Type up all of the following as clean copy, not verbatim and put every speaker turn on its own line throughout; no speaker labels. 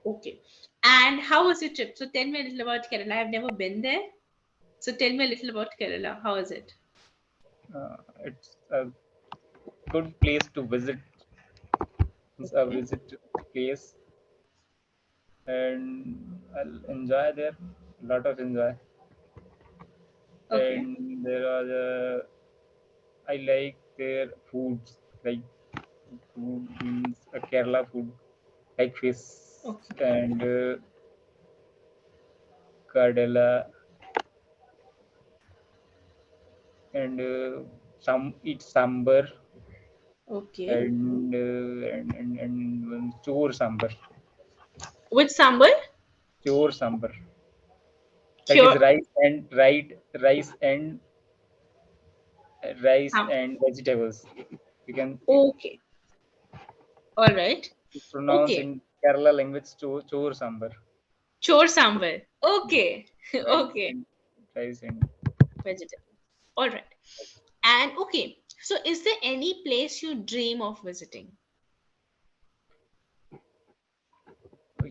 Okay. And how was your trip? So tell me a little about Kerala. I've never been there. So tell me a little about Kerala. How is it?
It's a good place to visit. It's a
Okay.
visit place, and I'll enjoy there. A lot of enjoy.
Okay.
And there are I like their foods. Like food means Kerala food, like fish
Okay.
and kardela and some eat sambar
Okay.
and chor sambar.
Which sambar?
Chor sambar. That is
Cure.
rice
Sam.
and vegetables. You can
Okay. All right.
pronounce
Okay.
in Kerala language chor sambar.
Chore sambar.
Yes,
Okay.
rice
Okay.
and rice and
Vegetable. All right. And okay. So is there any place you dream of visiting?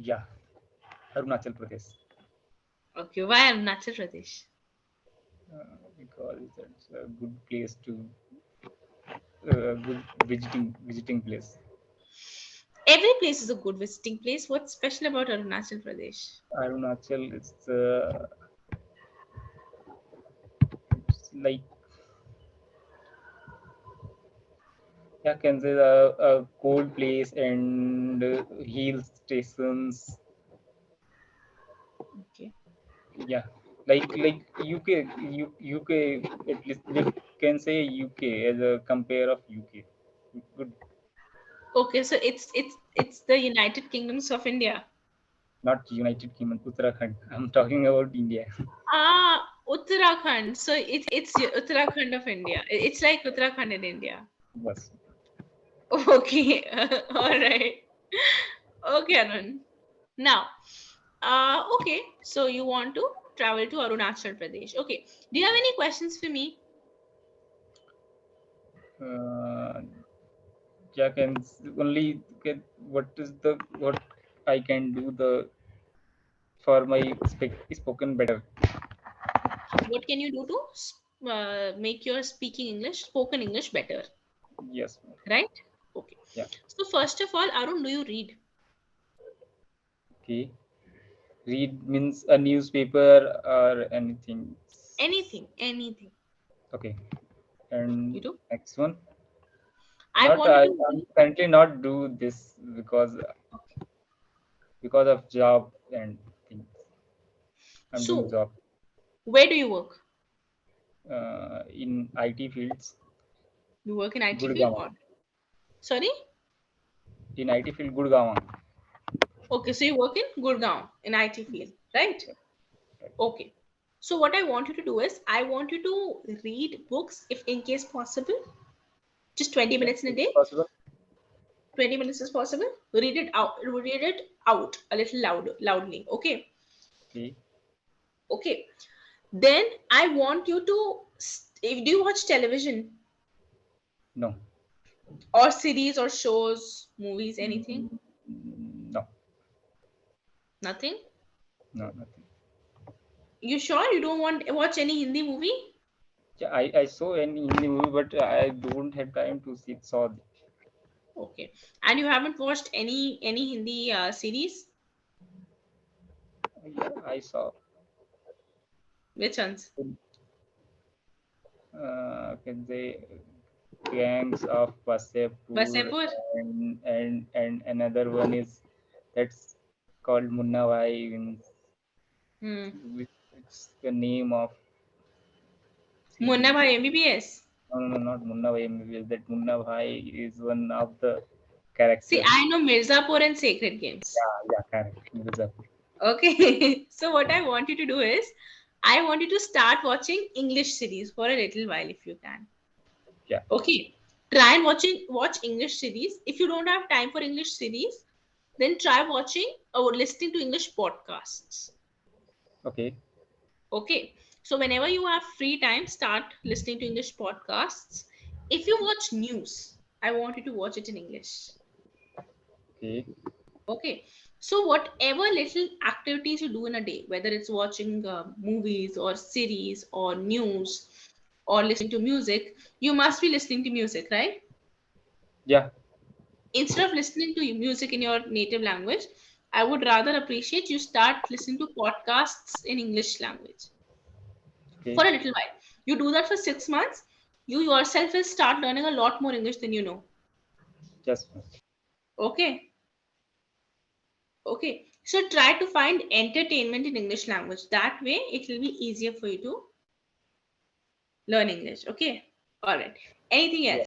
yeah, Arunachal Pradesh.
Okay. Why Arunachal Pradesh?
Because it's a good place to good visiting place.
Every place is a good visiting place. What's special about Arunachal Pradesh?
Arunachal it's like yeah, can say a cold place and hill stations.
Okay.
Yeah, like UK at least we can say UK as a compare of UK. Good,
Okay. So it's the United Kingdoms of India.
not United Kingdom, Uttarakhand. I'm talking about India.
Ah, Uttarakhand. So it's Uttarakhand of India. It's like Uttarakhand in India.
Yes.
Okay. All right. Okay, Arun. Now, okay. So you want to travel to Arunachal Pradesh. Okay. Do you have any questions for me?
Uh, yeah, only get what is the what I can do the for my spoken better.
What can you do to make your speaking English, spoken English better?
Yes.
Right? Okay.
Yeah.
So first of all, Arun, do you read
Okay. Read means a newspaper or anything.
anything? Anything
Okay.
you
And
do?
next one.
I
Not
want you to
I'm
read.
currently not do this because of job and things. I'm doing
So
job
where do you work?
in IT fields.
You work in IT field
Gurgaon.
or sorry?
In IT field, Gurgaon.
Okay, so you work in Gurgaon in IT field, right?
Right.
Okay. So what I want you to do is I want you to read books if in case possible. Just 20
Yeah,
minutes in a
it's
day.
possible.
20 minutes is possible. Read it out a little loudly. Okay.
Okay.
Okay. Then I want you to if do you watch television
No.
or series or shows, movies, anything?
Mm, no.
Nothing?
No, nothing.
You sure you don't want watch any Hindi movie?
Yeah, I saw an Hindi movie, but I don't have time to see saw.
Okay. And you haven't watched any Hindi series?
Yeah, I saw.
Which ones?
Can say gangs of Wasepur
Vasepur?
and another one is that's called Munna Bhai.
Hmm.
It's the name of
Munna
series.
Bhai MBBS.
No, no, no, not Munna Bhai MBBS. That Munna Bhai is one of the
See,
character.
I know Mirzapur and Sacred Games.
Yeah, yeah, correct. Mirzapur.
Okay. So what I want you to do is I want you to start watching English series for a little while if you can.
Yeah.
Okay. Try and watch English series. If you don't have time for English series, then try watching or listening to English podcasts.
Okay.
Okay. So whenever you have free time, start listening to English podcasts. If you watch news, I want you to watch it in English.
Okay.
Okay. So whatever little activities you do in a day, whether it's watching movies or series or news or listening to music, you must be listening to music, right?
Yeah.
Instead of listening to music in your native language, I would rather appreciate you start listening to podcasts in English language
Okay.
for a little while. You do that for 6 months, you yourself will start learning a lot more English than you know.
Yes.
Okay. Okay. So try to find entertainment in English language. That way it will be easier for you to learn English. Okay. All right. Anything
Yeah.
else?